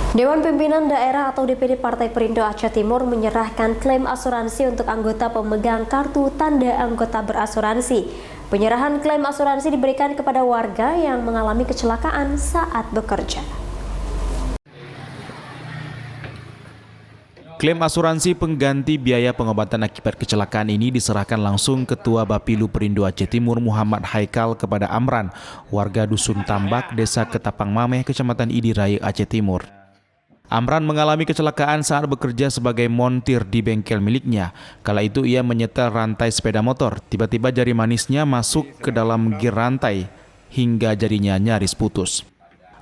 Dewan Pimpinan Daerah atau DPD Partai Perindo Aceh Timur menyerahkan klaim asuransi untuk anggota pemegang kartu tanda anggota berasuransi. Penyerahan klaim asuransi diberikan kepada warga yang mengalami kecelakaan saat bekerja. Klaim asuransi pengganti biaya pengobatan akibat kecelakaan ini diserahkan langsung Ketua Bapilu Perindo Aceh Timur Muhammad Haikal kepada Amran, warga Dusun Tambak, Desa Ketapang Mameh, Kecamatan Idiraya, Aceh Timur. Amran mengalami kecelakaan saat bekerja sebagai montir di bengkel miliknya. Kala itu ia menyetel rantai sepeda motor. Tiba-tiba jari manisnya masuk ke dalam gir rantai hingga jarinya nyaris putus.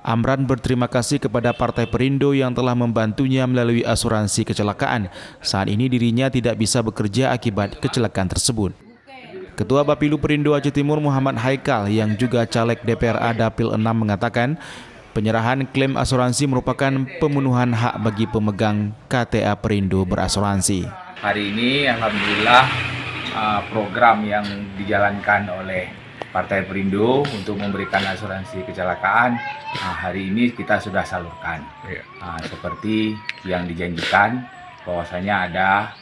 Amran berterima kasih kepada Partai Perindo yang telah membantunya melalui asuransi kecelakaan. Saat ini dirinya tidak bisa bekerja akibat kecelakaan tersebut. Ketua Bapilu Perindo Aceh Timur Muhammad Haikal yang juga caleg DPRA Dapil 6 mengatakan, penyerahan klaim asuransi merupakan pemenuhan hak bagi pemegang KTA Perindo berasuransi. Hari ini alhamdulillah program yang dijalankan oleh Partai Perindo untuk memberikan asuransi kecelakaan hari ini kita sudah salurkan. Seperti yang dijanjikan bahwasanya ada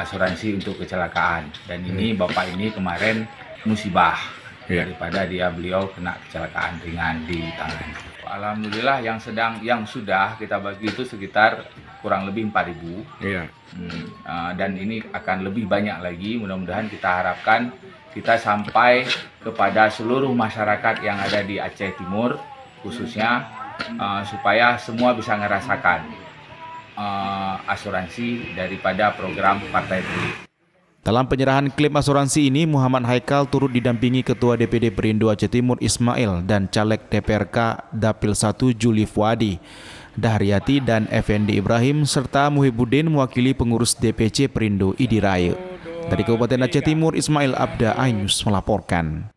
asuransi untuk kecelakaan, dan ini Bapak ini kemarin musibah daripada beliau kena kecelakaan ringan di tangan. Alhamdulillah yang sudah kita bagi itu sekitar kurang lebih 4.000. Dan ini akan lebih banyak lagi. Mudah-mudahan kita harapkan kita sampai kepada seluruh masyarakat yang ada di Aceh Timur khususnya, supaya semua bisa merasakan asuransi daripada program Partai Perindo. Dalam penyerahan klaim asuransi ini, Muhammad Haikal turut didampingi Ketua DPD Perindo Aceh Timur Ismail dan Caleg DPRK Dapil 1 Juli Fuadi, Dahriyati dan Effendi Ibrahim, serta Muhibbuddin mewakili pengurus DPC Perindo Idiraya. Dari Kabupaten Aceh Timur, Ismail Abda Ainus melaporkan.